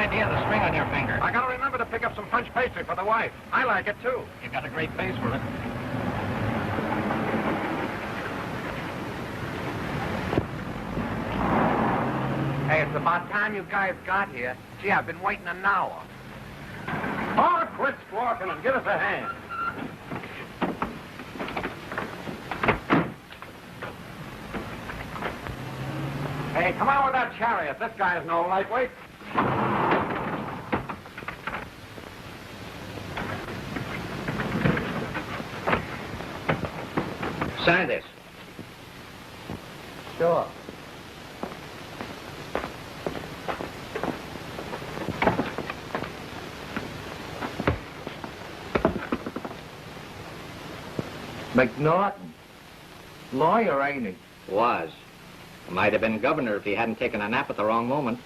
idea of the string on your finger? I gotta remember to pick up some French pastry for the wife. I like it, too. You got a great face for it. Hey, it's about time you guys got here. Gee, I've been waiting an hour. Oh, quit squawking and give us a hand. Hey, come on with that chariot. This guy's no lightweight. Sign this. Sure. McNaughton. Lawyer, ain't he? Was. Might have been governor if he hadn't taken a nap at the wrong moment.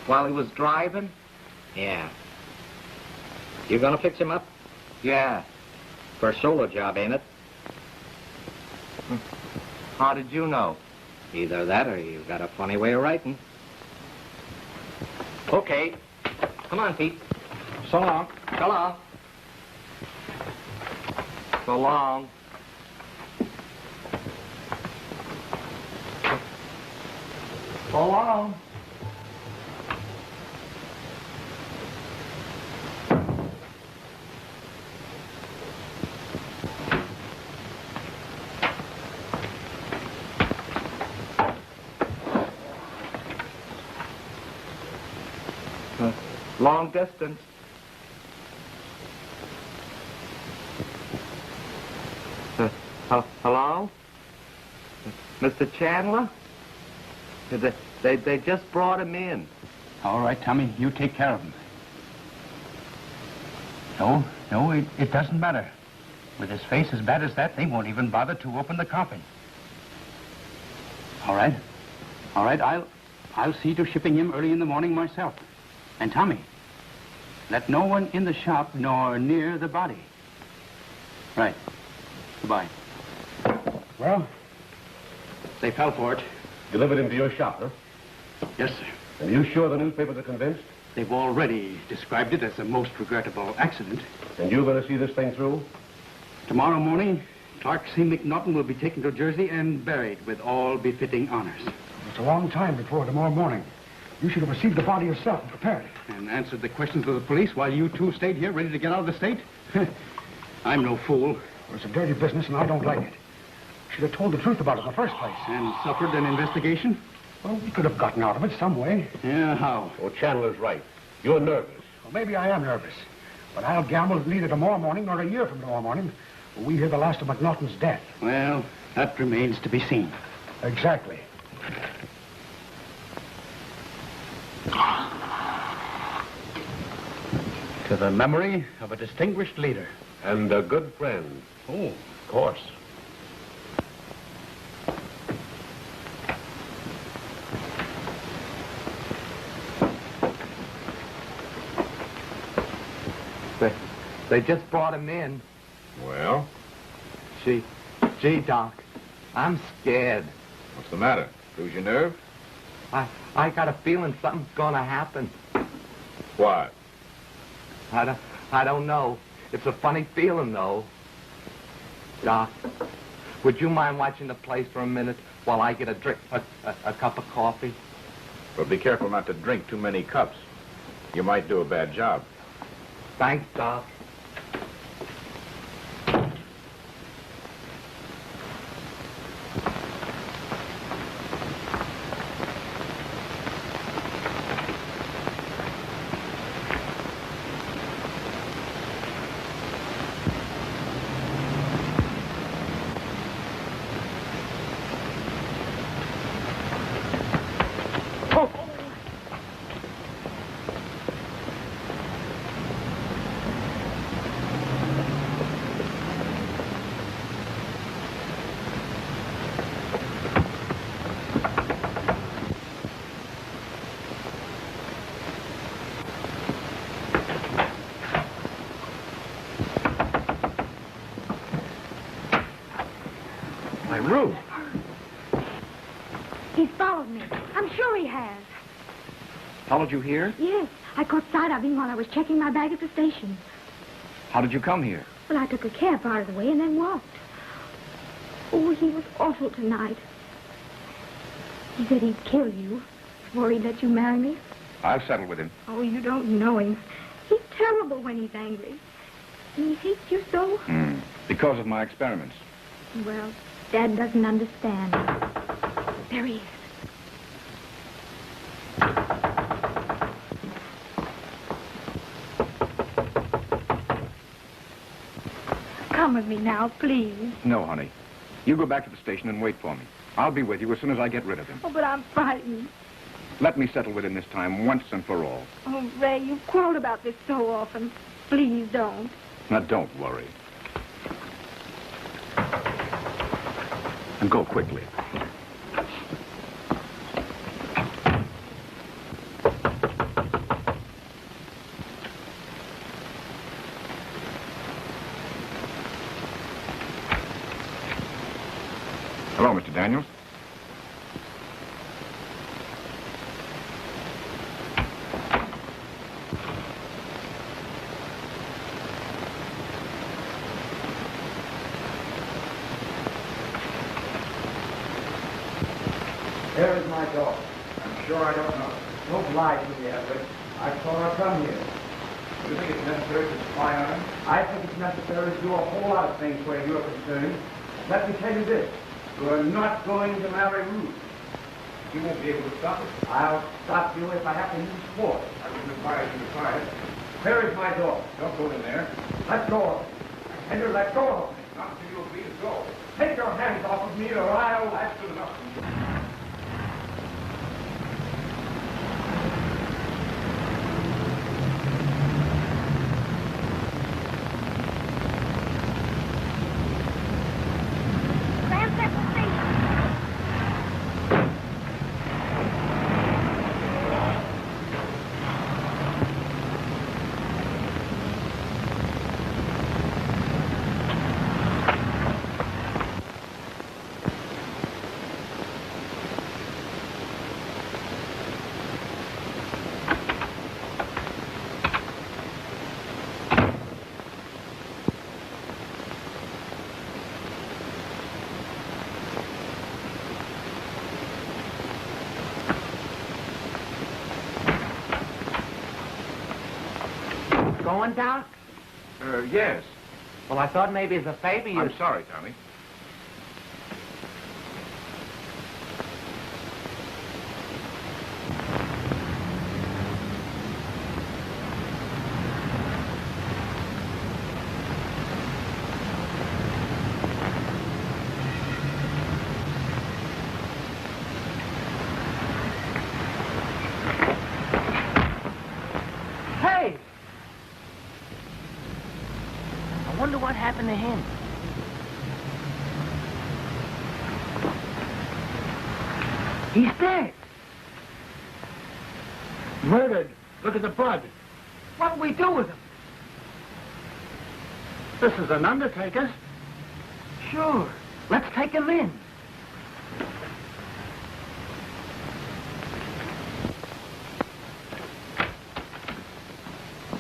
While he was driving? Yeah. You gonna fix him up? Yeah. For a solo job, ain't it? How did you know? Either that or you got a funny way of writing. Okay. Come on, Pete. So long. So long. So long. So long. Long distance. Hello? Mr. Chandler? They just brought him in. All right, Tommy, you take care of him. No, it doesn't matter. With his face as bad as that, they won't even bother to open the coffin. All right, I'll see to shipping him early in the morning myself. And Tommy, let no one in the shop nor near the body. Right. Goodbye. Well? They fell for it. Delivered him to your shop, huh? Yes, sir. And are you sure the newspapers are convinced? They've already described it as a most regrettable accident. And you're going to see this thing through? Tomorrow morning, Clark C. McNaughton will be taken to Jersey and buried with all befitting honors. It's a long time before tomorrow morning. You should have received the body yourself and prepared it. And answered the questions of the police while you two stayed here ready to get out of the state? I'm no fool. Well, it's a dirty business, and I don't like it. Should have told the truth about it in the first place. And suffered an investigation? Well, we could have gotten out of it some way. Yeah, how? Oh, Chandler's right. You're nervous. Well, maybe I am nervous. But I'll gamble that neither tomorrow morning nor a year from tomorrow morning will we hear the last of McNaughton's death. Well, that remains to be seen. Exactly. To the memory of a distinguished leader. And a good friend. Oh, Of course. They just brought him in. Well? Gee, Doc, I'm scared. What's the matter? Lose your nerve? I got a feeling something's gonna happen. What? I don't know. It's a funny feeling, though. Doc, would you mind watching the place for a minute while I get a cup of coffee? But be careful not to drink too many cups. You might do a bad job. Thanks, Doc. Ruth. He's followed me. I'm sure he has. Followed you here? Yes, I caught sight of him while I was checking my bag at the station. How did you come here? Well, I took a cab part of the way and then walked. Oh, he was awful tonight. He said he'd kill you before he'd let you marry me. I'll settle with him. Oh, you don't know him. He's terrible when he's angry. And he hates you so. Because of my experiments. Well, Dad doesn't understand. There he is. Come with me now, please. No, honey. You go back to the station and wait for me. I'll be with you as soon as I get rid of him. Oh, but I'm frightened. Let me settle with him this time, once and for all. Oh, Ray, you've quarreled about this so often. Please don't. Now, don't worry. And go quickly. Hello, Mr. Daniels. There is my dog. I'm sure I don't know. Don't lie to me, Everett. I saw her come here. Do you think it's necessary to spy on him? I think it's necessary to do a whole lot of things where you're concerned. Let me tell you this. You're not going to marry Ruth. You won't be able to stop it. I'll stop you if I have to use force. I wouldn't advise you to try it. Where is my dog? Don't go in there. Let go of me. I tell you, let go of me. Not until you agree to go. Take your hands off of me or I'll... That's good enough. Going down? Yes. Well, I thought maybe as a favor you... I'm sorry, Tommy. Hey! I wonder what happened to him. He's dead. Murdered. Look at the blood. What'll we do with him? This is an undertaker. Sure. Let's take him in.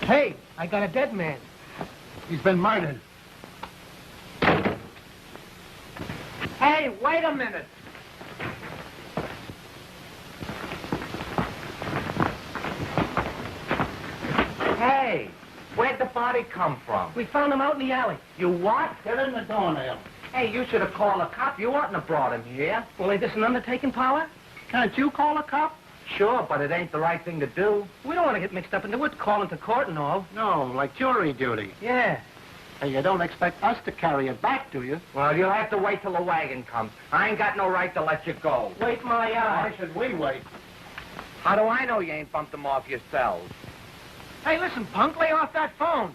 Hey, I got a dead man. He's been murdered. Hey, wait a minute. Hey, where'd the body come from? We found him out in the alley. You what? Get in the doornail. Hey, you should have called a cop. You oughtn't have brought him here. Well, ain't this an undertaking parlor? Can't you call a cop? Sure, but it ain't the right thing to do. We don't want to get mixed up into it, calling to court and all. No, like jury duty. Yeah. Hey, you don't expect us to carry it back, do you? Well, you'll have to wait till the wagon comes. I ain't got no right to let you go. Wait my eye. Why should we wait? How do I know you ain't bumped them off yourselves? Hey, listen, punk, lay off that phone.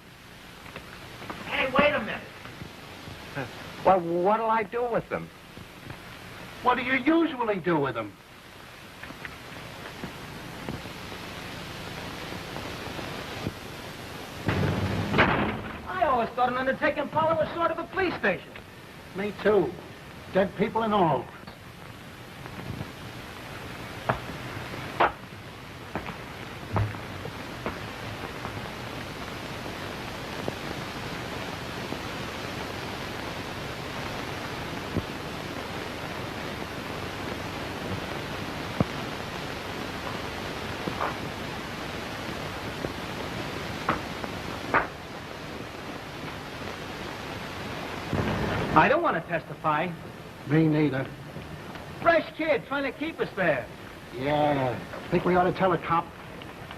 Hey, wait a minute. Well, what'll I do with them? What do you usually do with them? I always thought an undertaking parlor was sort of a police station. Me too. Dead people and all. I don't want to testify. Me neither. Fresh kid trying to keep us there. Yeah. Think we ought to tell a cop?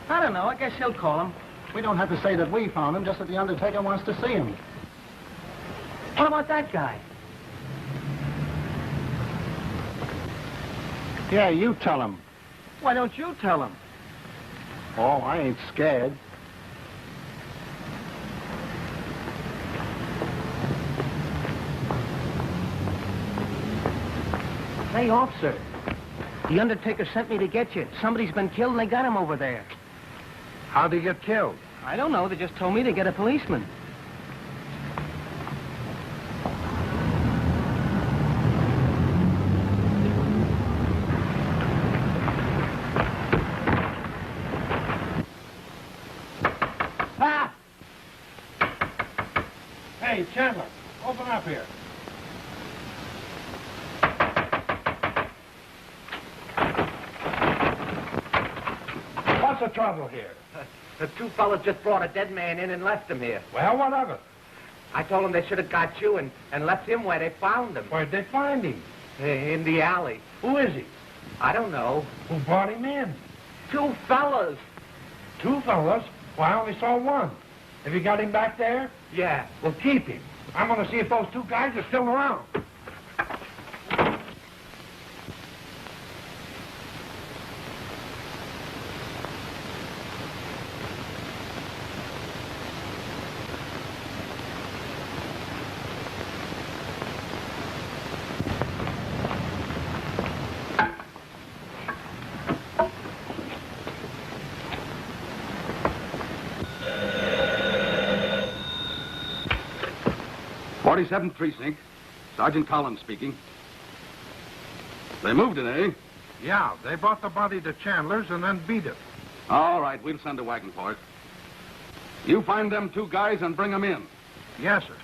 I don't know. I guess he'll call him. We don't have to say that we found him, just that the undertaker wants to see him. What about that guy? Yeah, you tell him. Why don't you tell him? Oh, I ain't scared. Hey, officer. The undertaker sent me to get you. Somebody's been killed and they got him over there. How'd he get killed? I don't know. They just told me to get a policeman. Ah! Hey, Chandler, open up here. What's the trouble here? The two fellas just brought a dead man in and left him here. Well, what of it? I told them they should have got you and left him where they found him. Where'd they find him? In the alley. Who is he? I don't know. Who brought him in? Two fellas. Two fellas? Well, I only saw one. Have you got him back there? Yeah. Well, keep him. I'm going to see if those two guys are still around. '47th Precinct. Sergeant Collins speaking. They moved it, eh? Yeah, they brought the body to Chandler's and then beat it. All right, we'll send a wagon for it. You find them two guys and bring them in. Yes, sir.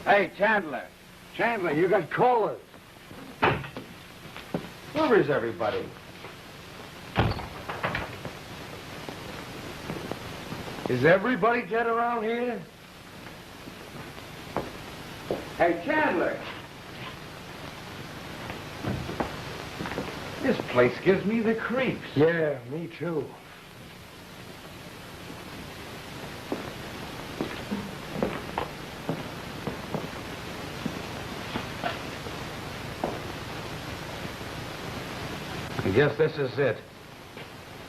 Hey, Chandler. Chandler, you got callers. Where is everybody? Is everybody dead around here? Hey, Chandler. This place gives me the creeps. Yeah, me too. I guess this is it.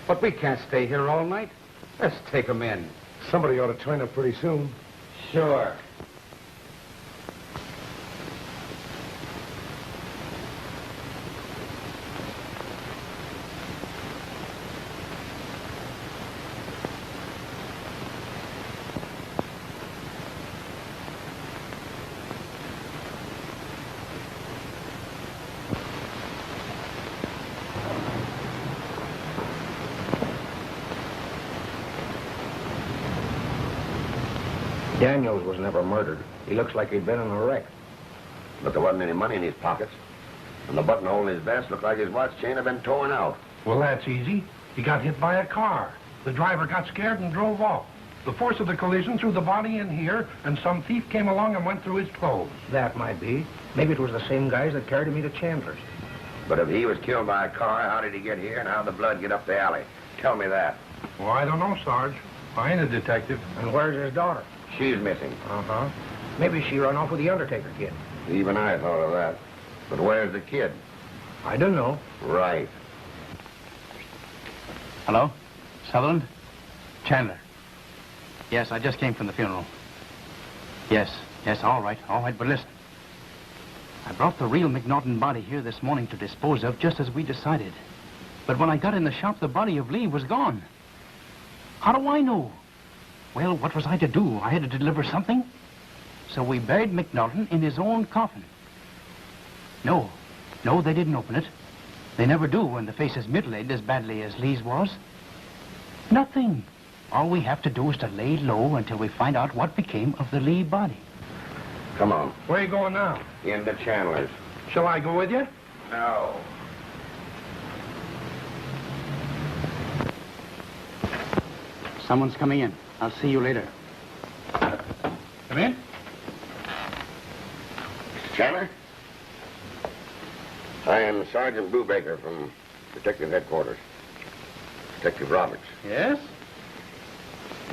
But we can't stay here all night. Let's take them in. Somebody ought to turn up pretty soon. Sure. Daniels was never murdered. He looks like he'd been in a wreck. But there wasn't any money in his pockets. And the buttonhole in his vest looked like his watch chain had been torn out. Well, that's easy. He got hit by a car. The driver got scared and drove off. The force of the collision threw the body in here, and some thief came along and went through his clothes. That might be. Maybe it was the same guys that carried me to Chandler's. But if he was killed by a car, how did he get here and how'd the blood get up the alley? Tell me that. Well, I don't know, Sarge. I ain't a detective. And where's his daughter? She's missing. Uh-huh. Maybe she run off with the Undertaker kid. Even I thought of that. But where's the kid? I don't know. Right. Hello? Sutherland? Chandler. Yes, I just came from the funeral. Yes, all right, but listen. I brought the real McNaughton body here this morning to dispose of, just as we decided. But when I got in the shop, the body of Lee was gone. How do I know? Well, what was I to do? I had to deliver something. So we buried McNaughton in his own coffin. No, they didn't open it. They never do when the face is mutilated as badly as Lee's was. Nothing. All we have to do is to lay low until we find out what became of the Lee body. Come on. Where are you going now? Into Chandler's. Shall I go with you? No. Someone's coming in. I'll see you later. Come in. Mr. Chandler? I am Sergeant Brubaker from Detective Headquarters. Detective Roberts. Yes?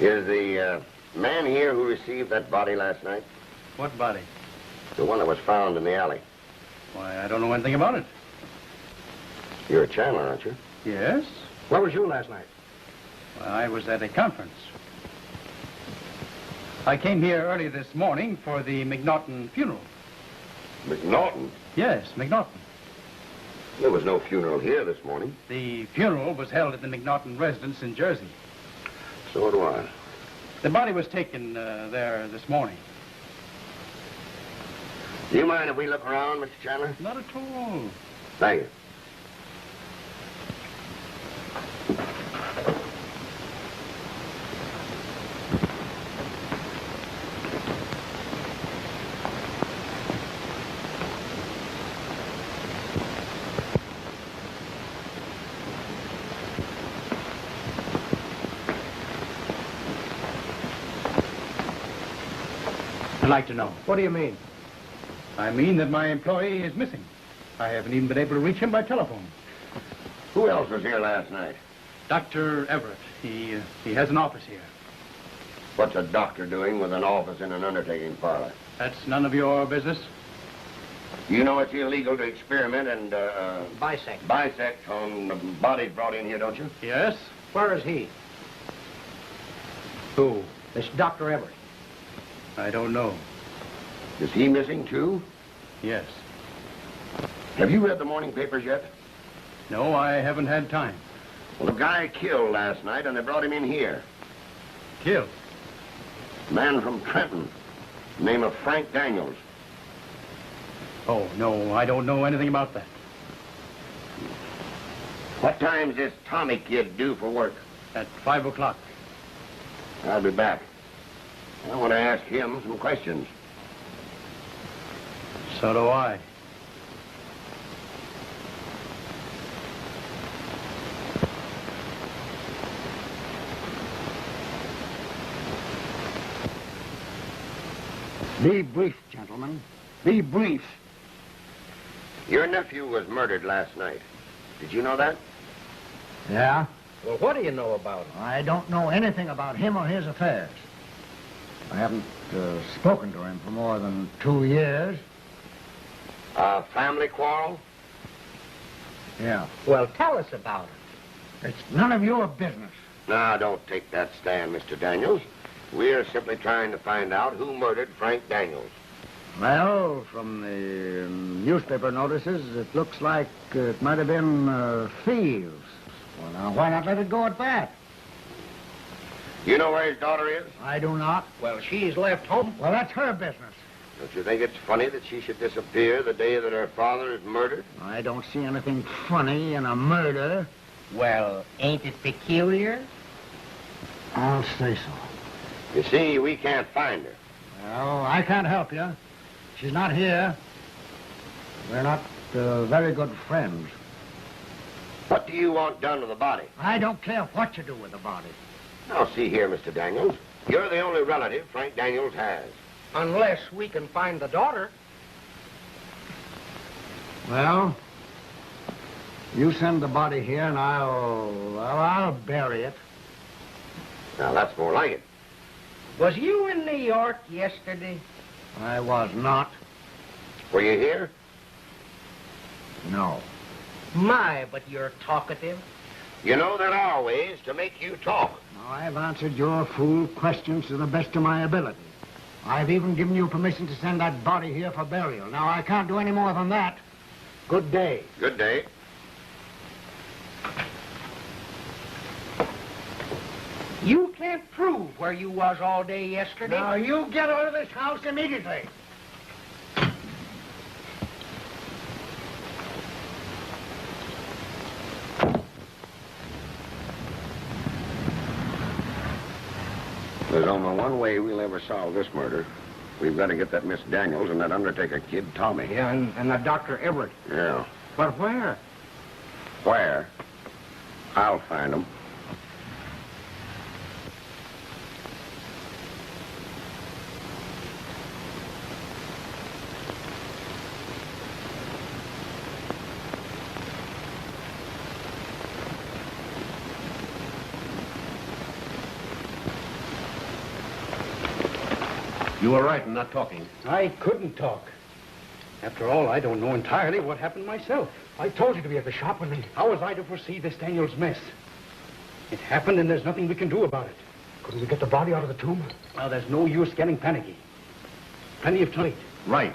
Is the man here who received that body last night? What body? The one that was found in the alley. Why, I don't know anything about it. You're a Chandler, aren't you? Yes? Where was you last night? Well, I was at a conference. I came here early this morning for the McNaughton funeral. McNaughton? Yes, McNaughton. There was no funeral here this morning. The funeral was held at the McNaughton residence in Jersey. So do I. The body was taken there this morning. Do you mind if we look around, Mr. Chandler? Not at all. Thank you. I'd like to know. What do you mean? I mean that my employee is missing. I haven't even been able to reach him by telephone. Who else was here last night? Dr. Everette. He has an office here. What's a doctor doing with an office in an undertaking parlor? That's none of your business. You know it's illegal to experiment and, Bisect. on bodies brought in here, don't you? Yes? Where is he? Who? This Dr. Everett. I don't know. Is he missing, too? Yes. Have you read the morning papers yet? No, I haven't had time. Well, a guy killed last night, and they brought him in here. Killed? A man from Trenton, name of Frank Daniels. Oh, no, I don't know anything about that. What time's this Tommy kid due for work? At 5 o'clock. I'll be back. I want to ask him some questions. So do I. Be brief, gentlemen. Be brief. Your nephew was murdered last night. Did you know that? Yeah? Well, what do you know about him? I don't know anything about him or his affairs. I haven't spoken to him for more than 2 years. A family quarrel? Yeah. Well, tell us about it. It's none of your business. Now, don't take that stand, Mr. Daniels. We're simply trying to find out who murdered Frank Daniels. Well, from the newspaper notices, it looks like it might have been thieves. Well, now, why not let it go at that? You know where his daughter is? I do not. Well, she's left home. Well, that's her business. Don't you think it's funny that she should disappear the day that her father is murdered? I don't see anything funny in a murder. Well, ain't it peculiar? I'll say so. You see, we can't find her. Well, I can't help you. She's not here. We're not very good friends. What do you want done with the body? I don't care what you do with the body. Now, see here, Mr. Daniels. You're the only relative Frank Daniels has. Unless we can find the daughter. Well, you send the body here and I'll bury it. Now, that's more like it. Was you in New York yesterday? I was not. Were you here? No. My, but you're talkative. You know, there are ways to make you talk. I've answered your fool questions to the best of my ability. I've even given you permission to send that body here for burial. Now, I can't do any more than that. Good day. Good day. You can't prove where you was all day yesterday. Now, you get out of this house immediately. There's only one way we'll ever solve this murder. We've got to get that Miss Daniels and that Undertaker kid, Tommy. Yeah, and that Dr. Everette. Yeah. But where? Where? I'll find them. You were right in not talking. I couldn't talk. After all, I don't know entirely what happened myself. I told you to be at the shop when they... How was I to foresee this Daniels mess? It happened, and there's nothing we can do about it. Couldn't we get the body out of the tomb? Well, there's no use getting panicky. Plenty of time. Right.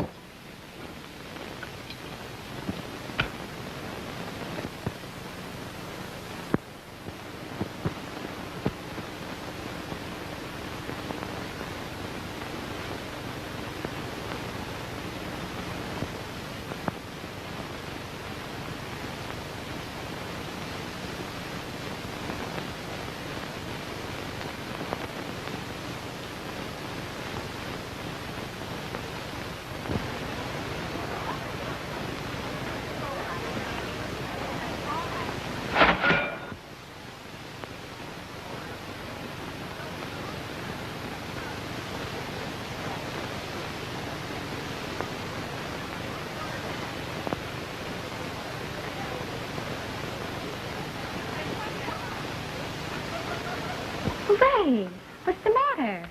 Ray, what's the matter?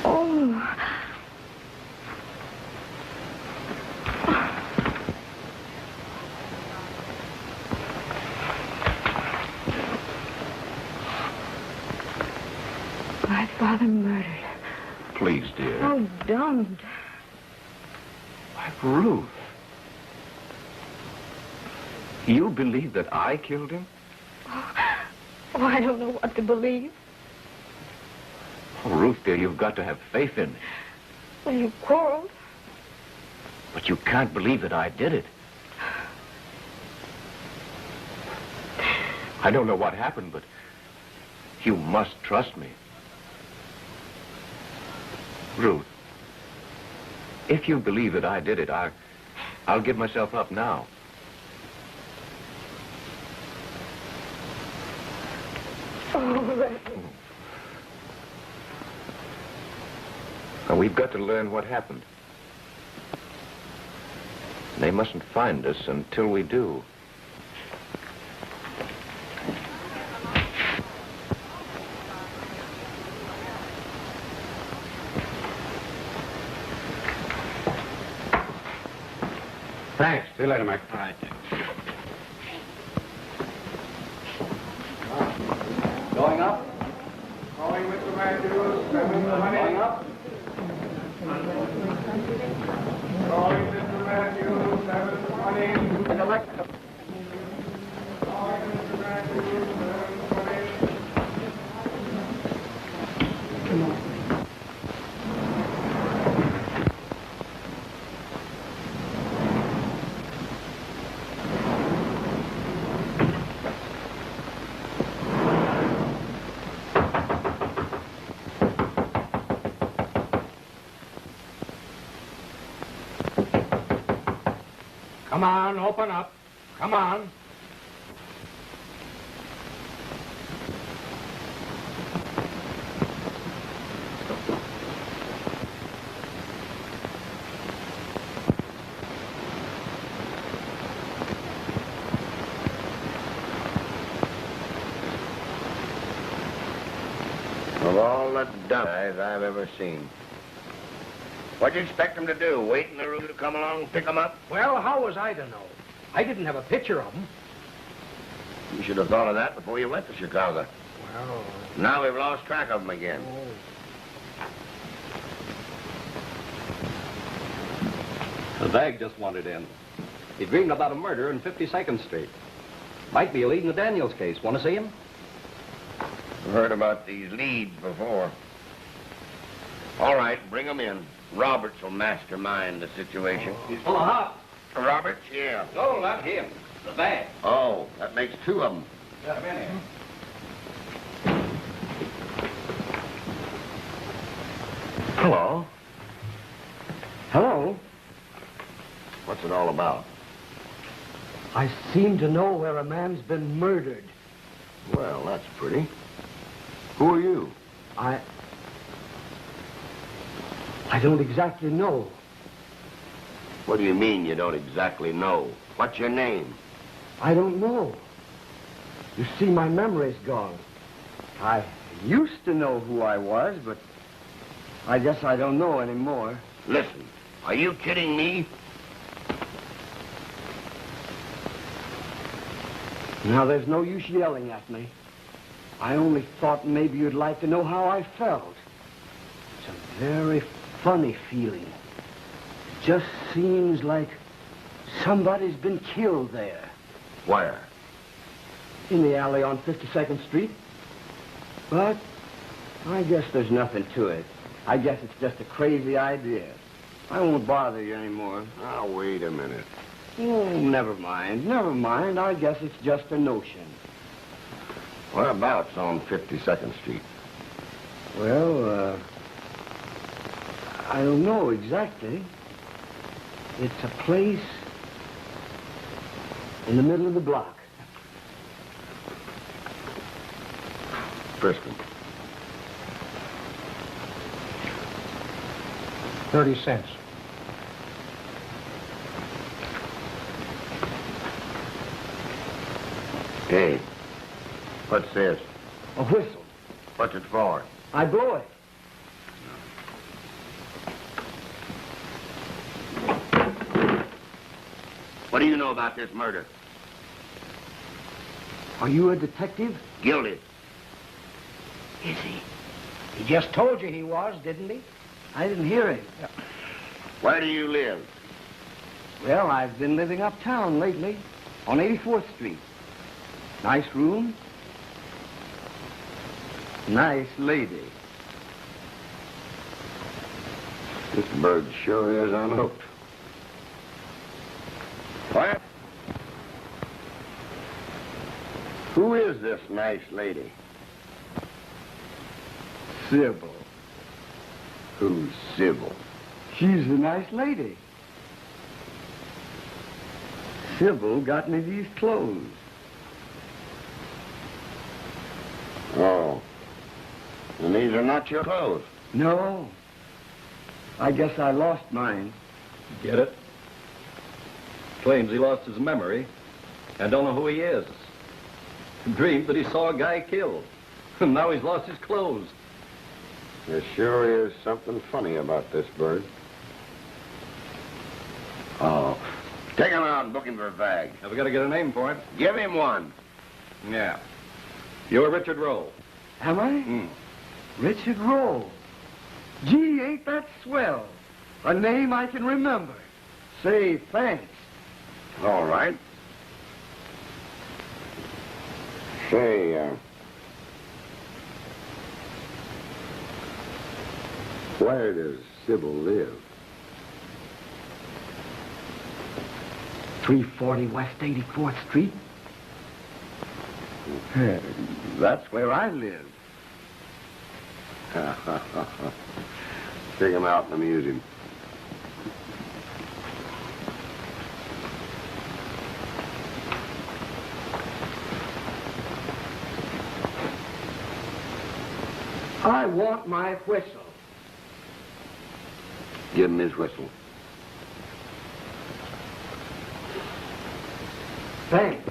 Oh. My father murdered. Please, dear. Oh, don't. Why, Ruth. You believe that I killed him? Oh, I don't know what to believe. Oh, Ruth, dear, you've got to have faith in me. Well, you quarreled. But you can't believe that I did it. I don't know what happened, but you must trust me. Ruth, if you believe that I did it, I'll give myself up now. Oh, Ray. Now, we've got to learn what happened. They mustn't find us until we do. Thanks. See you later, Mike. All right. Going up? Going, Mr. Matthews. Going up. Going, Mr. Matthews. 720. Select. Going, Mr. Matthews. 720. Come on. Come on, open up. Come on. all the dumb guys I've ever seen. What'd you expect them to do? Wait in the room to come along and pick them up? Well, how was I to know? I didn't have a picture of them. You should have thought of that before you went to Chicago. Well... Now we've lost track of them again. The Vag just wandered in. He dreamed about a murder in 52nd Street. Might be a lead in the Daniels case. Want to see him? I've heard about these leads before. All right, bring them in. Roberts will mastermind the situation. He's full of hop. Roberts? Yeah. No, not him. The Vag. Oh, that makes two of them. Come in here. Hello. Hello. What's it all about? I seem to know where a man's been murdered. Well, that's pretty. Who are you? I don't exactly know. What do you mean you don't exactly know? What's your name? I don't know. You see, my memory's gone. I used to know who I was, but I guess I don't know anymore. Listen, are you kidding me? Now, there's no use yelling at me. I only thought maybe you'd like to know how I felt. It's a very funny feeling. It just seems like somebody's been killed there. Where? In the alley on 52nd Street. But I guess there's nothing to it. I guess it's just a crazy idea. I won't bother you anymore. Now, wait a minute. Oh, never mind. Never mind. I guess it's just a notion. Whereabouts on 52nd Street? Well, I don't know exactly. It's a place in the middle of the block. Frisco. 30 cents. Hey, what's this? A whistle. What's it for? I blow it. What do you know about this murder? Are you a detective? Guilty. Is he? He just told you he was, didn't he? I didn't hear him. Where do you live? Well, I've been living uptown lately, on 84th Street. Nice room. Nice lady. This bird sure is unhooked. What? Who is this nice lady? Sybil. Who's Sybil? She's a nice lady. Sybil got me these clothes. Oh. And these are not your clothes? No. I guess I lost mine. Get it? Claims he lost his memory and don't know who he is. Dreamed that he saw a guy killed. And now he's lost his clothes. There sure is something funny about this bird. Oh. Take him out and book him for a bag. Have we got to get a name for him? Give him one. Yeah. You're Richard Rowe. Am I? Richard Rowe. Gee, ain't that swell? A name I can remember. Say, thanks. All right. Say, where does Sybil live? 340 West 84th Street. That's where I live. Take him out and amuse him. I want my whistle. Give him his whistle. Thanks.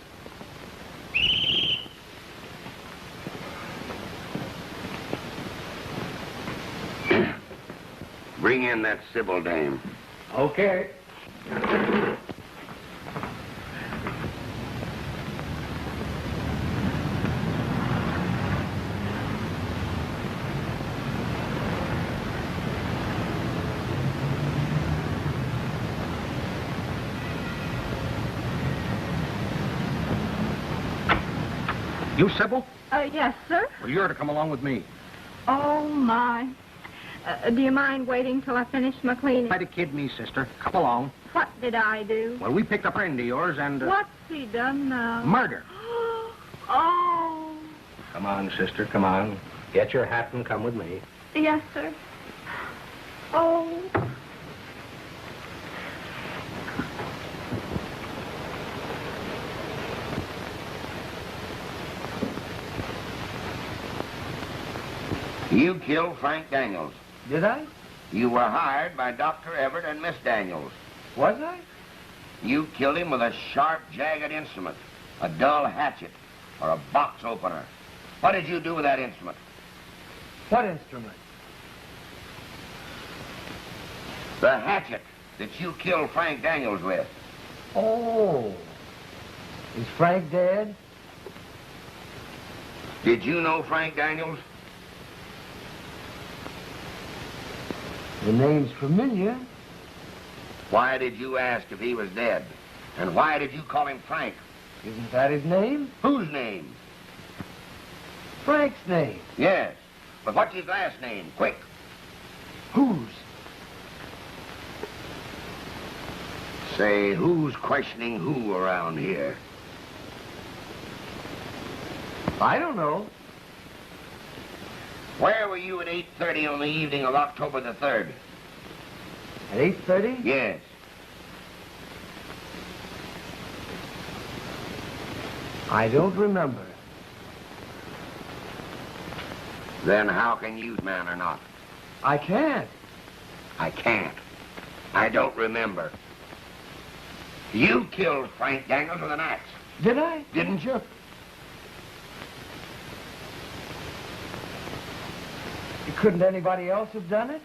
Bring in that Sybil dame. Okay. You, Sybil? Yes, sir. Well, you're to come along with me. Oh, my. Do you mind waiting till I finish my cleaning? Try to kid me, sister. Come along. What did I do? Well, we picked up a friend of yours and... What's he done now? Murder. Oh. Come on, sister, come on. Get your hat and come with me. Yes, sir. Oh. You killed Frank Daniels. Did I? You were hired by Dr. Everett and Miss Daniels. Was I? You killed him with a sharp, jagged instrument, a dull hatchet, or a box opener. What did you do with that instrument? What instrument? The hatchet that you killed Frank Daniels with. Oh. Is Frank dead? Did you know Frank Daniels? The name's familiar. Why did you ask if he was dead? And why did you call him Frank? Isn't that his name? Whose name? Frank's name. Yes. But what's his last name? Quick. Whose? Say, who's questioning who around here? I don't know. Where were you at 8:30 on the evening of October the 3rd? At 8:30? Yes. I don't remember. Then how can you, man, or not? I can't. I can't. I don't remember. You killed Frank Daniels with an axe. Did I? Didn't you? Couldn't anybody else have done it?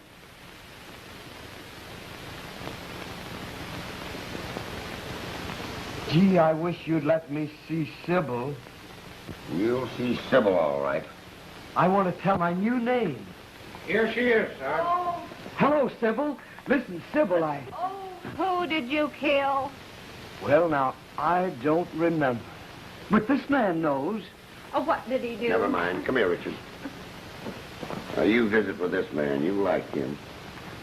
Gee, I wish you'd let me see Sybil. You'll see Sybil, all right. I want to tell my new name. Here she is, sir. Oh. Hello, Sybil. Listen, Sybil, Oh, who did you kill? Well, now, I don't remember. But this man knows. Oh, what did he do? Never mind. Come here, Richard. Now, you visit with this man. You like him.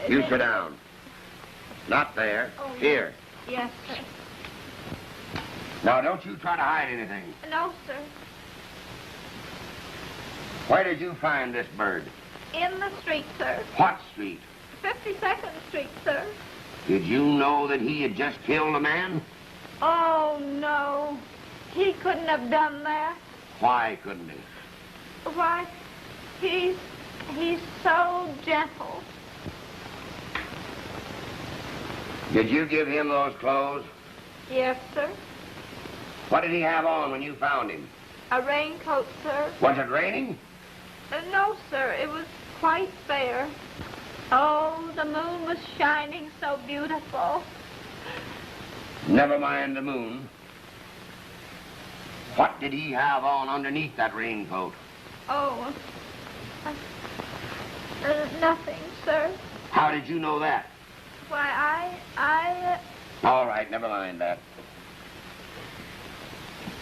You sit down. Not there. Oh. Here. Yes, sir. Now, don't you try to hide anything. No, sir. Where did you find this bird? In the street, sir. What street? 52nd Street, sir. Did you know that he had just killed a man? Oh, no. He couldn't have done that. Why couldn't he? Why, he's so gentle. Did you give him those clothes? Yes, sir. What did he have on when you found him? A raincoat, sir. Was it raining? No, sir. It was quite fair. Oh, the moon was shining so beautiful. Never mind the moon. What did he have on underneath that raincoat? Oh, nothing, sir. How did you know that? Why, I... All right, never mind that.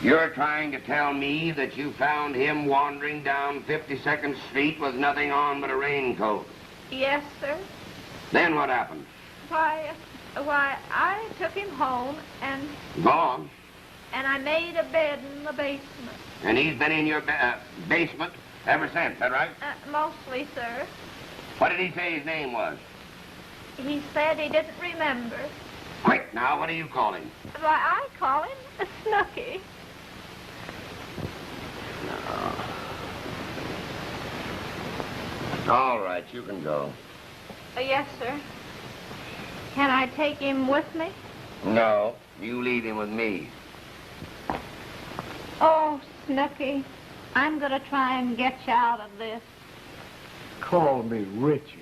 You're trying to tell me that you found him wandering down 52nd Street with nothing on but a raincoat. Yes, sir. Then what happened? Why, I took him home and Gone. I made a bed in the basement. And he's been in your basement ever since, that right? Mostly, sir. What did he say his name was? He said he didn't remember. Quick, now, what do you call him? Why, I call him a Snooky. All right, you can go. Yes, sir. Can I take him with me? No, you leave him with me. Oh, Snooky, I'm going to try and get you out of this. Call me Richard.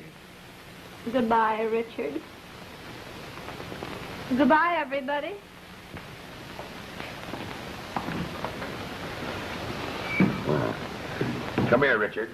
Goodbye, Richard. Goodbye, everybody. Come here, Richard.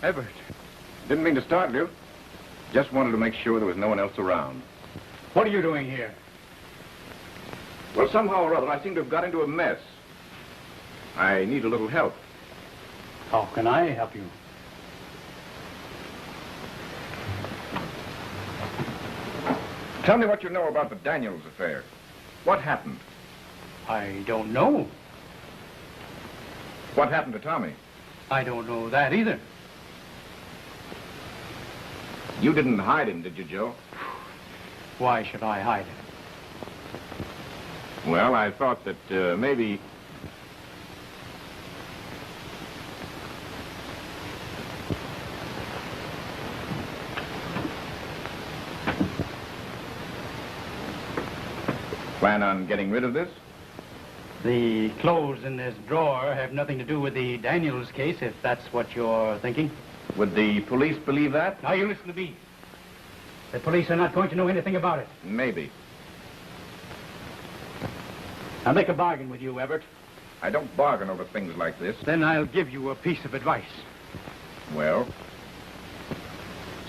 Everett. Didn't mean to startle you. Just wanted to make sure there was no one else around. What are you doing here? Well, somehow or other, I seem to have got into a mess. I need a little help. How can I help you? Tell me what you know about the Daniels affair. What happened? I don't know. What happened to Tommy? I don't know that either. You didn't hide him, did you, Joe? Why should I hide him? Well, I thought that maybe... Plan on getting rid of this? The clothes in this drawer have nothing to do with the Daniels case, if that's what you're thinking. Would the police believe that? Now, you listen to me. The police are not going to know anything about it. Maybe. I'll make a bargain with you, Everett. I don't bargain over things like this. Then I'll give you a piece of advice. Well?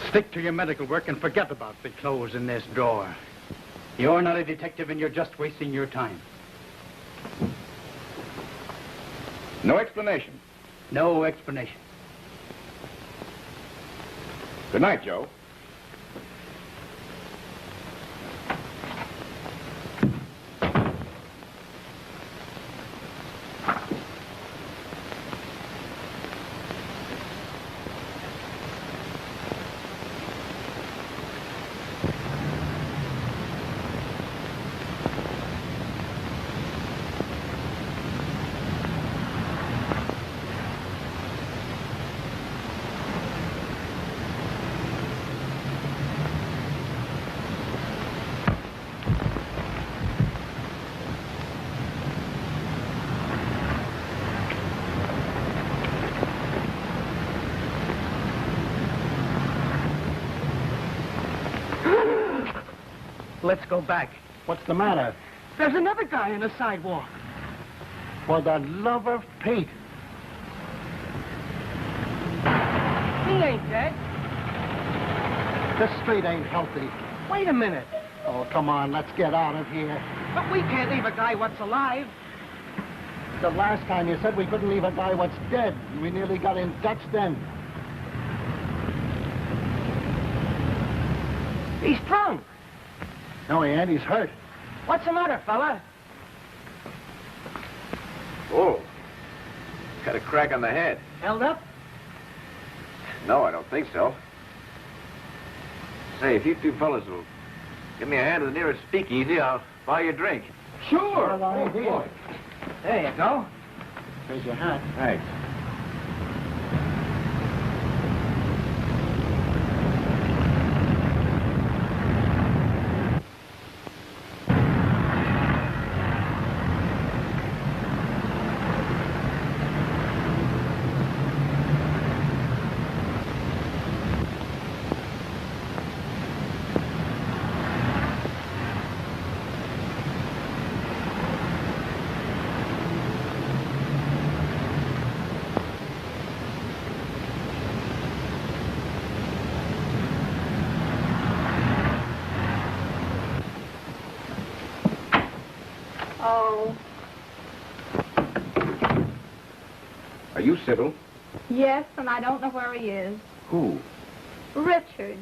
Stick to your medical work and forget about the clothes in this drawer. You're not a detective and you're just wasting your time. No explanation? No explanation. Good night, Joe. Let's go back. What's the matter? There's another guy on the sidewalk. For the love of Pete. He ain't dead. This street ain't healthy. Wait a minute. Oh, come on, let's get out of here. But we can't leave a guy what's alive. The last time you said we couldn't leave a guy what's dead. We nearly got in Dutch then. He's drunk. No, he ain't. He's hurt. What's the matter, fella? Oh. Got a crack on the head. Held up? No, I don't think so. Hey, if you two fellas will give me a hand to the nearest speakeasy, I'll buy you a drink. Sure. Oh, boy. There you go. Here's your hat. Thanks. Oh, Are you Sybil? yes, and I don't know where he is. Who? Richard.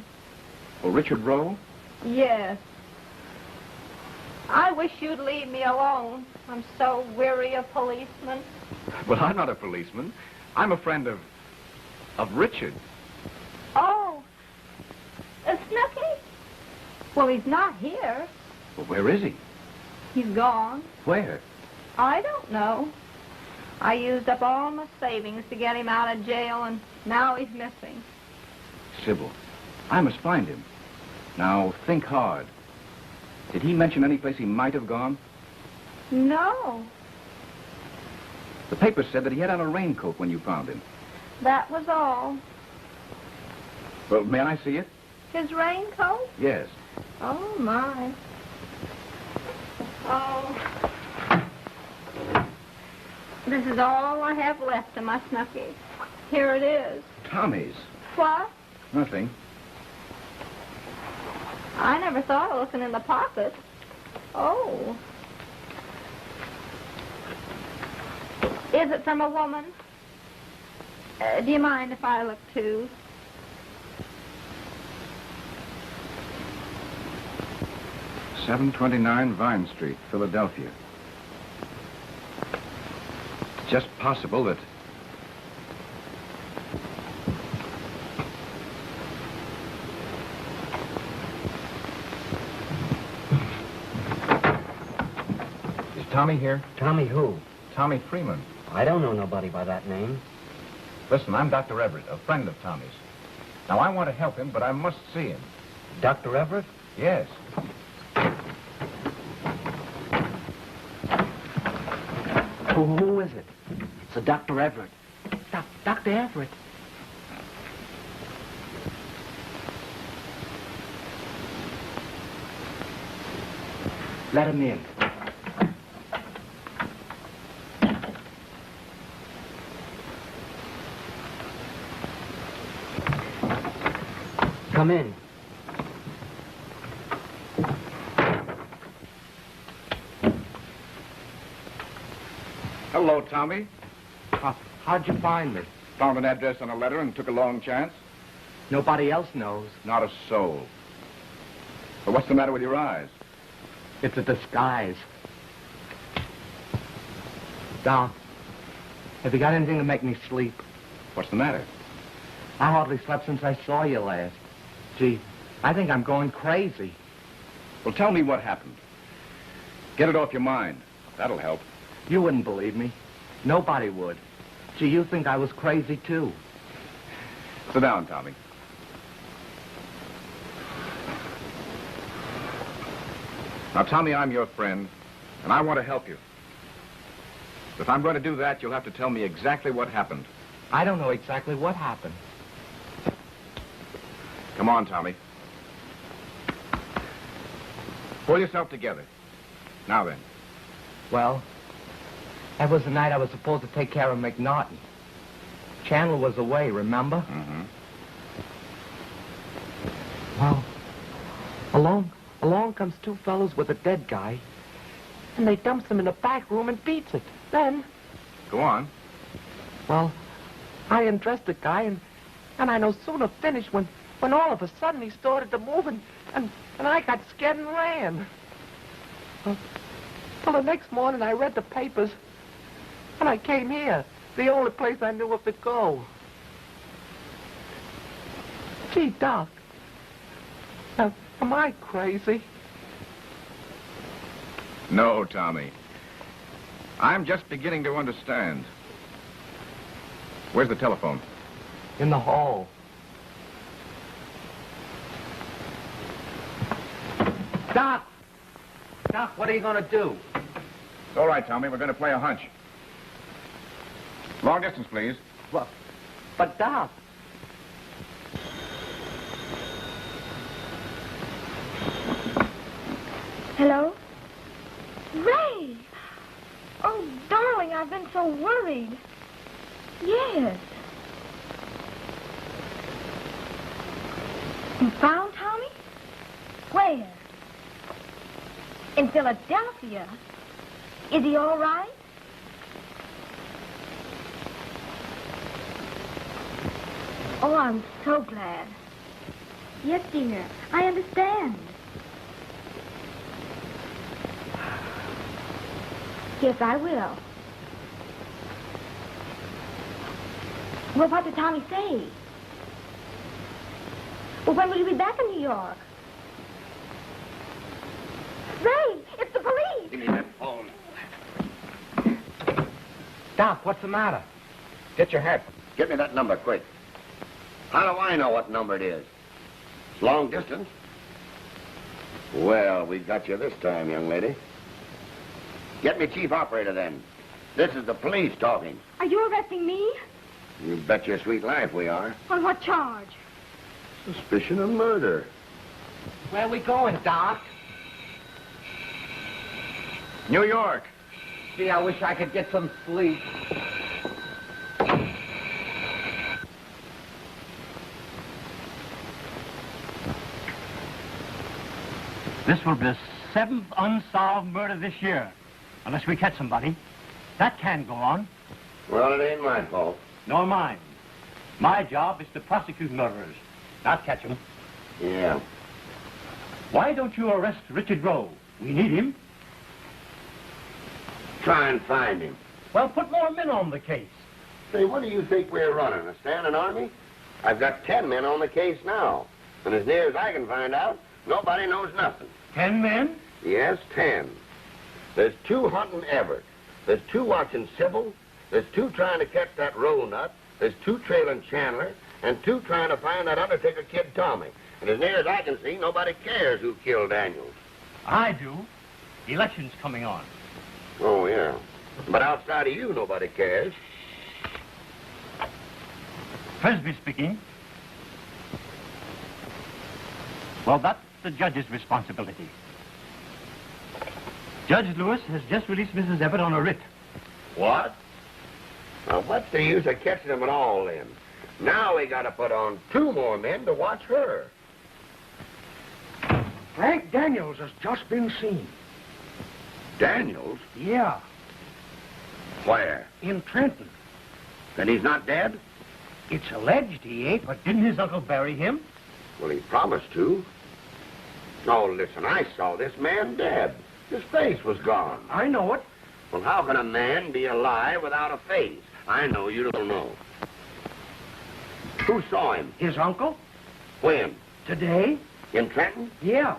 Oh, Richard Rowe? Yes. I wish you'd leave me alone. I'm so weary of policemen. Well, I'm not a policeman. I'm a friend of Richard. Oh, Snooky? Well, he's not here. Well, where is he? He's gone. Where? I don't know. I used up all my savings to get him out of jail, and now he's missing. Sybil, I must find him. Now, think hard. Did he mention any place he might have gone? No, The paper said that he had on a raincoat when you found him. that was all. Well, may I see it? His raincoat? Yes. Oh, my. Oh. This is all I have left of my Snooky. Here it is. Tommy's. What? Nothing. I never thought of looking in the pocket. Oh. Is it from a woman? Do you mind if I look, too? $729 Vine Street, Philadelphia. It's just possible that... Is Tommy here? Tommy who? Tommy Freeman. I don't know nobody by that name. Listen, I'm Dr. Everette, a friend of Tommy's. Now, I want to help him, but I must see him. Dr. Everette? Yes. Who is it? It's a Dr. Everette. Dr. Everette. Let him in. Come in. Hello, Tommy. How'd you find me? Found an address on a letter and took a long chance. Nobody else knows. Not a soul. But what's the matter with your eyes? It's a disguise. Doc, have you got anything to make me sleep? What's the matter? I hardly slept since I saw you last. Gee, I think I'm going crazy. Well, tell me what happened. Get it off your mind. That'll help. You wouldn't believe me. Nobody would. Gee, you think I was crazy, too. Sit down, Tommy. Now, Tommy, I'm your friend, and I want to help you. If I'm going to do that, you'll have to tell me exactly what happened. I don't know exactly what happened. Come on, Tommy. Pull yourself together. Now then. Well, that was the night I was supposed to take care of McNaughton. Chandler was away, remember? Mm-hmm. Well, along comes two fellows with a dead guy, and they dumps him in the back room and beats it. Then, Go on. well, I undressed the guy, and I no sooner finished when all of a sudden he started to move, and I got scared and ran. Till the next morning I read the papers, and I came here, the only place I knew of to go. Gee, Doc, Am I crazy? No, Tommy. I'm just beginning to understand. Where's the telephone? In the hall. Doc! Doc, what are you going to do? It's all right, Tommy. We're going to play a hunch. Long distance, please. Well, but Doc... Hello? Ray! Oh, darling, I've been so worried. Yes. You found Tommy? Where? In Philadelphia. Is he all right? Oh, I'm so glad. Yes, dear. I understand. Yes, I will. Well, what did Tommy say? Well, when will you be back in New York? Ray, it's the police! Give me that phone. Doc, what's the matter? Get your hat. Get me that number, quick. How do I know what number it is? It's long distance. Well, we've got you this time, young lady. Get me chief operator, then. This is the police talking. Are you arresting me? You bet your sweet life we are. On what charge? Suspicion of murder. Where are we going, Doc? New York. Gee, I wish I could get some sleep. This will be the 7th unsolved murder this year. Unless we catch somebody. That can go on. Well, it ain't my fault. Nor mine. My job is to prosecute murderers, not catch them. Yeah. Why don't you arrest Richard Rowe? We need him. Try and find him. Well, put more men on the case. Say, what do you think we're running, a standing army? I've got 10 men on the case now. And as near as I can find out, nobody knows nothing. 10 men? Yes, 10. There's 2 hunting Everett. There's 2 watching Sybil. There's 2 trying to catch that roll nut. There's 2 trailing Chandler. And 2 trying to find that Undertaker kid Tommy. And as near as I can see, nobody cares who killed Daniels. I do. Election's coming on. Oh, yeah. But outside of you, nobody cares. Frisbee speaking. Well, that's the judge's responsibility. Judge Lewis has just released Mrs. Everett on a writ. What? Now, what's the use of catching them at all, then? Now we got to put on 2 more men to watch her. Frank Daniels has just been seen. Daniels? Yeah, Where? in Trenton. Then he's not dead? It's alleged he ain't, but Didn't his uncle bury him? Well, he promised to. Oh, listen, I saw this man dead. His face was gone. I know it. Well, how can a man be alive without a face? I know you don't know. Who saw him? His uncle? When? Today? In Trenton? Yeah.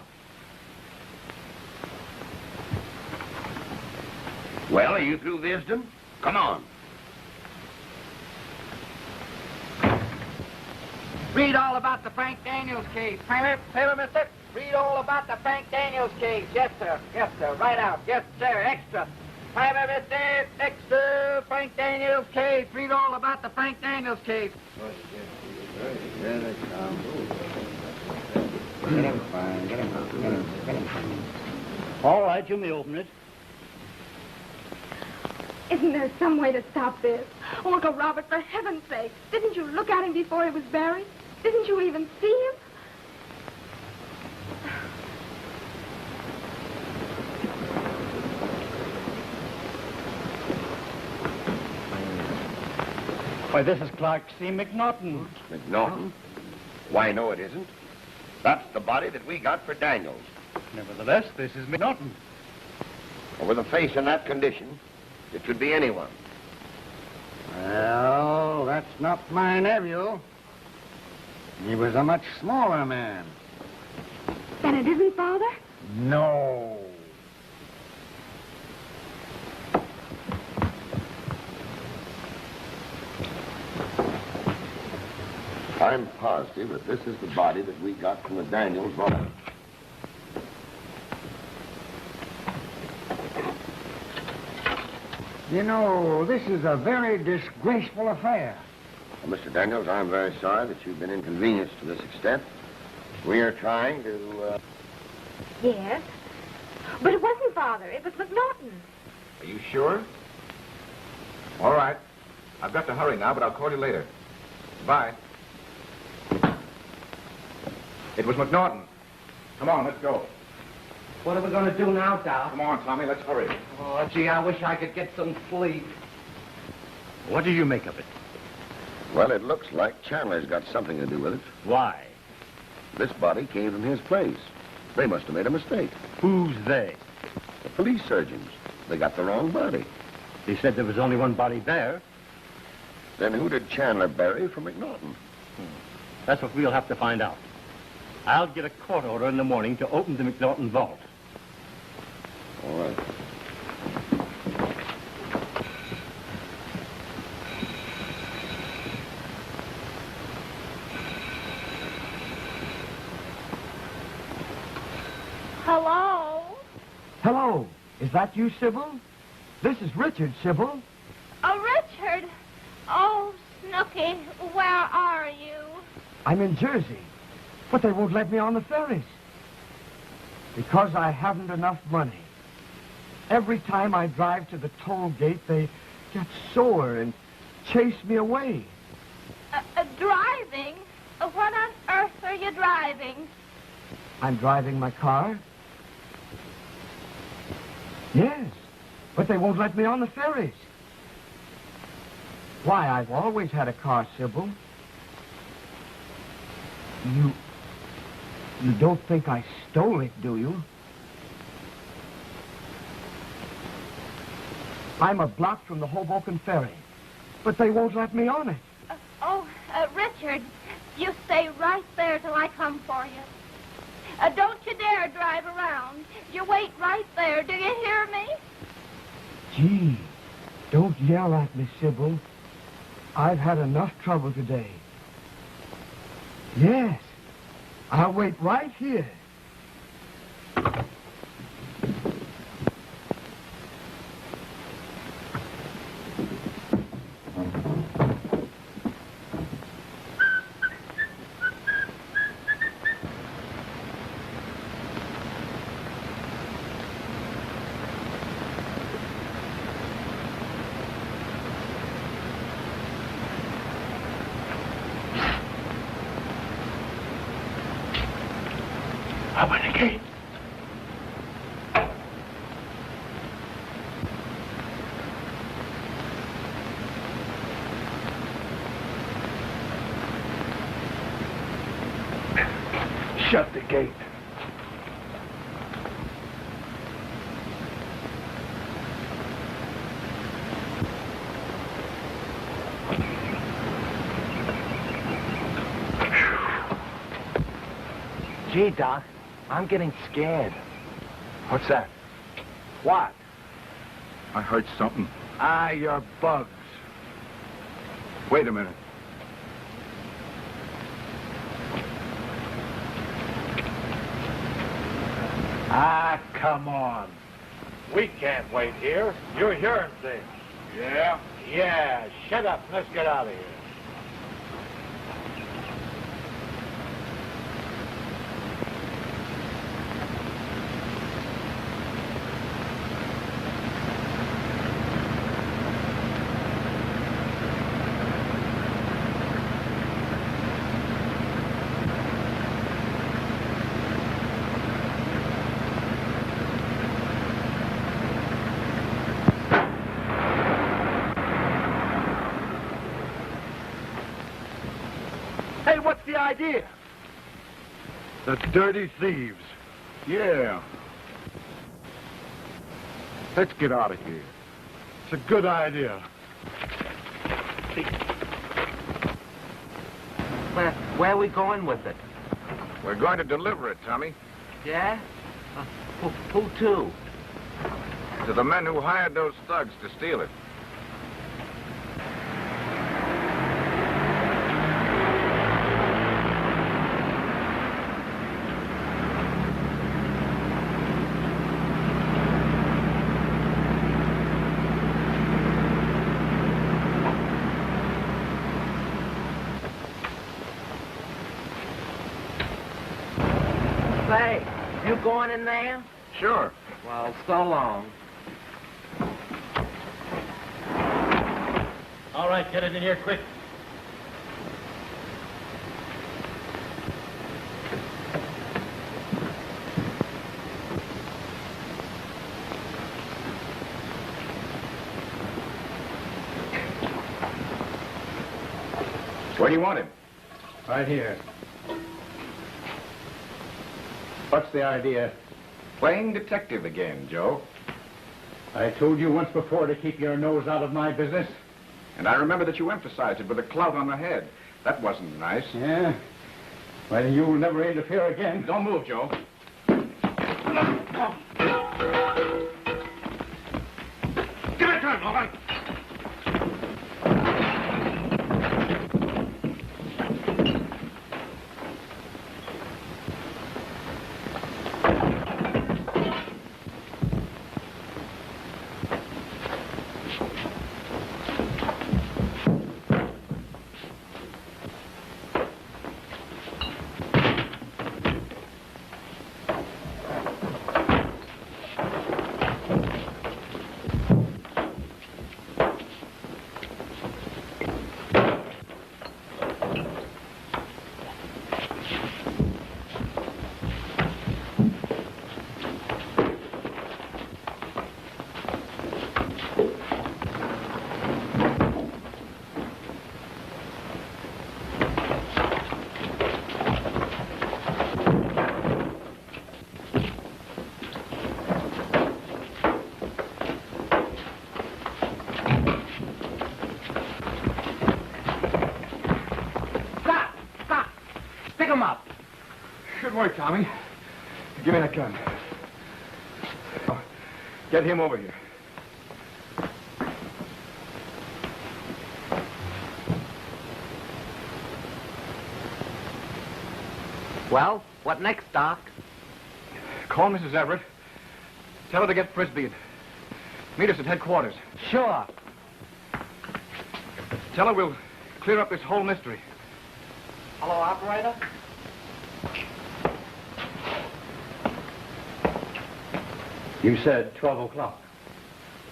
Well, are you through visiting? Come on. Read all about the Frank Daniels case. Taylor, mister. Read all about the Frank Daniels case. Yes, sir. Yes, sir. Right out. Yes, sir. Extra. Private, mister. Extra. Frank Daniels case. Read all about the Frank Daniels case. All right, you may open it. Isn't there some way to stop this? Oh, Uncle Robert, for heaven's sake, didn't you look at him before he was buried? Didn't you even see him? Why, this is Clark C. McNaughton. McNaughton? Why, no, it isn't. That's the body that we got for Daniels. Nevertheless, this is McNaughton. Well, with a face in that condition, it could be anyone. Well, that's not my nephew. He was a much smaller man. Then it isn't Father? No. I'm positive that this is the body that we got from the Daniels vault. You know, this is a very disgraceful affair. Well, Mr. Daniels, I'm very sorry that you've been inconvenienced to this extent. We are trying to, Yes. But it wasn't Father. It was McNaughton. Are you sure? All right. I've got to hurry now, but I'll call you later. Bye. It was McNaughton. Come on, let's go. What are we going to do now, Doc? Come on, Tommy, let's hurry. Oh, gee, I wish I could get some sleep. What do you make of it? well, it looks like Chandler's got something to do with it. Why? This body came from his place. They must have made a mistake. Who's they? The police surgeons. They got the wrong body. They said there was only one body there. Then who did Chandler bury from McNaughton? That's what we'll have to find out. I'll get a court order in the morning to open the McNaughton vault. All right. Hello? Hello. Is that you, Sybil? This is Richard, Sybil. Oh, Richard. Oh, Snooky, where are you? I'm in Jersey, but they won't let me on the ferries. Because I haven't enough money. Every time I drive to the toll gate, they get sore and chase me away. Driving? What on earth are you driving? I'm driving my car. Yes, but they won't let me on the ferries. Why, I've always had a car, Sybil. You don't think I stole it, do you? I'm a block from the Hoboken ferry, but they won't let me on it. Richard, you stay right there till I come for you. Don't you dare drive around. You wait right there. Do you hear me? Gee, don't yell at me, Sybil. I've had enough trouble today. Yes, I'll wait right here. Open the gate. Shut the gate. Gee, Doc, I'm getting scared. What's that? What? I heard something. Your bugs. Wait a minute. Come on. We can't wait here. You're hearing things. Yeah? Yeah, shut up. Let's get out of here. Hey, what's the idea? The dirty thieves. Yeah. Let's get out of here. It's a good idea. Where are we going with it? We're going to deliver it, Tommy. Yeah? Who to? To the men who hired those thugs to steal it. Say, you going in there? Sure. Well, so long. All right, get it in here quick. Where do you want him? Right here. What's the idea? Playing detective again, Joe. I told you once before to keep your nose out of my business. And I remember that you emphasized it with a clout on the head. That wasn't nice. Yeah? Well, you'll never interfere again. Don't move, Joe. Give it to him, all right? Good work, Tommy. Give me that gun. Oh, get him over here. Well, what next, Doc? Call Mrs. Everett. Tell her to get Frisbee. Meet us at headquarters. Sure. Tell her we'll clear up this whole mystery. Hello, operator? You said 12 o'clock.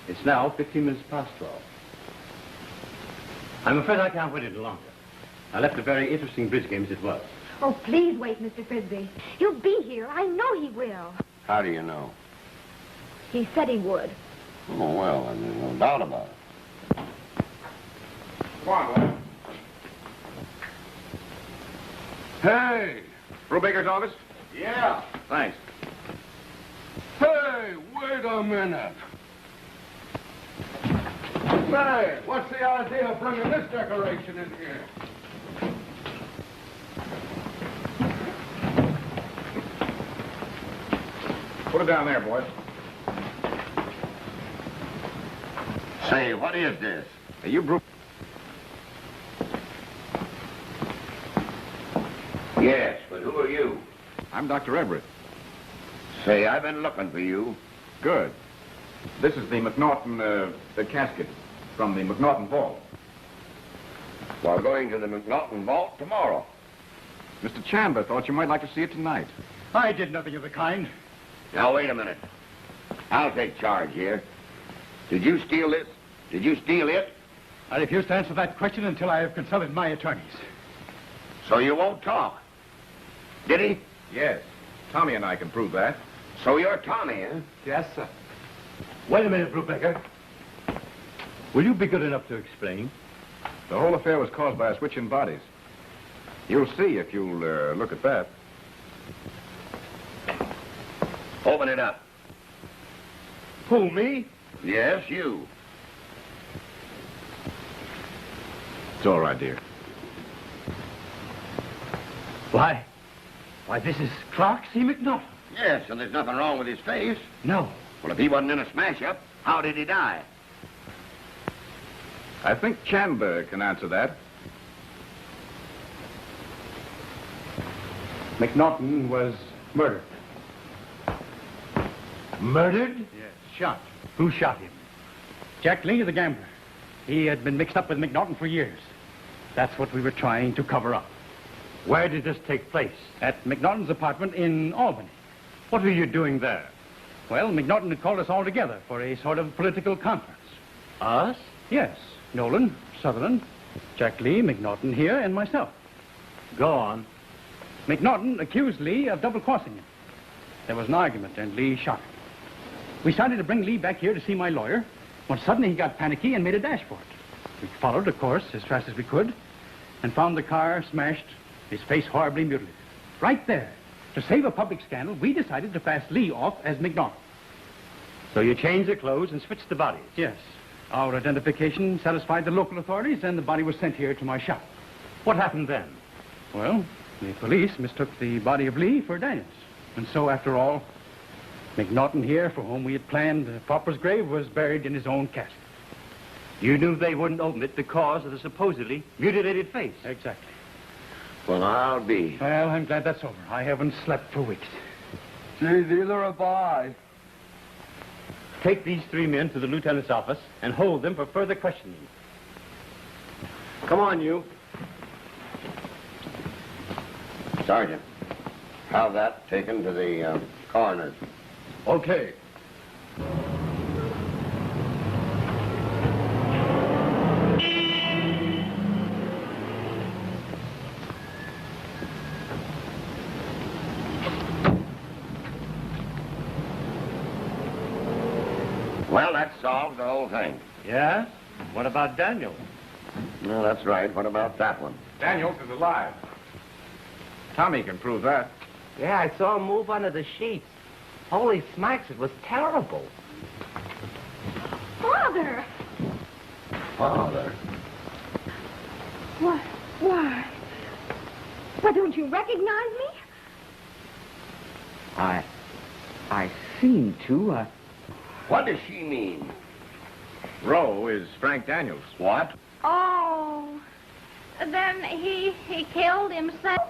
It's now 15 minutes past 12. I'm afraid I can't wait any longer. I left a very interesting bridge game as it was. Oh, please wait, Mr. Frisbee. He'll be here. I know he will. How do you know? He said he would. Oh, well, then there's no doubt about it. Come on, boy. Hey! Brubaker's office? Yeah. Thanks. Hey, wait a minute. Say, what's the idea of bringing this decoration in here? Put it down there, boys. Say, what is this? Hey, you Bru... Yes, but who are you? I'm Dr. Everett. Say, I've been looking for you. Good. This is the McNaughton, the casket from the McNaughton vault. We're going to the McNaughton vault tomorrow. Mr. Chandler thought you might like to see it tonight. I did nothing of the kind. Now, wait a minute. I'll take charge here. Did you steal this? Did you steal it? I refuse to answer that question until I have consulted my attorneys. So you won't talk. Did he? Yes. Tommy and I can prove that. So you're Tommy, huh? Yes, sir. Wait a minute, Brubaker. Will you be good enough to explain? The whole affair was caused by a switch in bodies. You'll see if you'll look at that. Open it up. Who, me? Yes, you. It's all right, dear. Why, this is Clark C. McNaughton. Yes, and there's nothing wrong with his face. No. Well, if he wasn't in a smash-up, how did he die? I think Chandler can answer that. McNaughton was murdered. Murdered? Yes, shot. Who shot him? Jack Lee, the gambler. He had been mixed up with McNaughton for years. That's what we were trying to cover up. Where did this take place? At McNaughton's apartment in Albany. What were you doing there? Well, McNaughton had called us all together for a sort of political conference. Us? Yes. Nolan, Sutherland, Jack Lee, McNaughton here, and myself. Go on. McNaughton accused Lee of double-crossing him. There was an argument, and Lee shot him. We started to bring Lee back here to see my lawyer, when suddenly he got panicky and made a dash for it. We followed, of course, as fast as we could, and found the car smashed, his face horribly mutilated. Right there. To save a public scandal, we decided to pass Lee off as McNaughton. So you changed the clothes and switched the bodies? Yes. Our identification satisfied the local authorities, and the body was sent here to my shop. What happened then? Well, the police mistook the body of Lee for Daniels. And so, after all, McNaughton here, for whom we had planned the pauper's grave, was buried in his own casket. You knew they wouldn't open it because of the supposedly mutilated face. Exactly. Well, I'll be. Well, I'm glad that's over. I haven't slept for weeks. Gee, neither have I. Take these 3 men to the lieutenant's office and hold them for further questioning. Come on, you. Sergeant, have that taken to the coroner's. Okay. Well, that solves the whole thing. Yeah? What about Daniel? No, that's right. What about that one? Daniels is alive. Tommy can prove that. Yeah, I saw him move under the sheets. Holy smacks, it was terrible. Father! Father? Why? Why, don't you recognize me? I seem to, What does she mean? Roe is Frank Daniels. What? Oh, then he killed himself.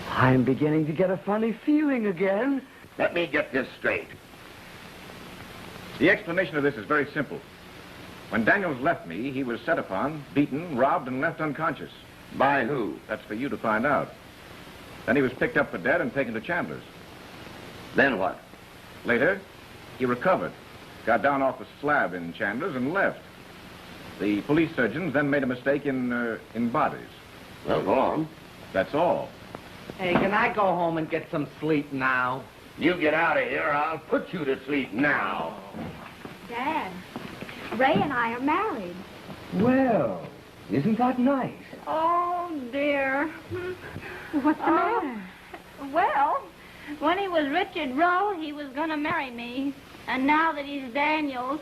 I'm beginning to get a funny feeling again. Let me get this straight. The explanation of this is very simple. When Daniels left me, he was set upon, beaten, robbed, and left unconscious. By who? That's for you to find out. Then he was picked up for dead and taken to Chandler's. Then what? Later, he recovered, got down off the slab in Chandler's, and left. The police surgeons then made a mistake in bodies. Well, go on. That's all. Hey, can I go home and get some sleep now? You get out of here, I'll put you to sleep now. Dad, Ray and I are married. Well, isn't that nice? Oh, dear. What's the matter? Well, when he was Richard Rowe, he was going to marry me. And now that he's Daniels,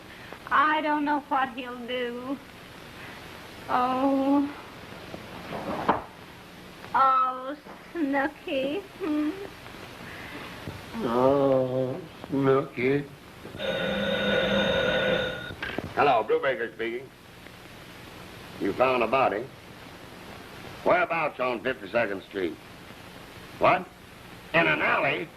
I don't know what he'll do. Oh. Oh, Snooky. Oh, Snooky. Hello, Brubaker speaking. You found a body? Whereabouts on 52nd Street? What? In an alley?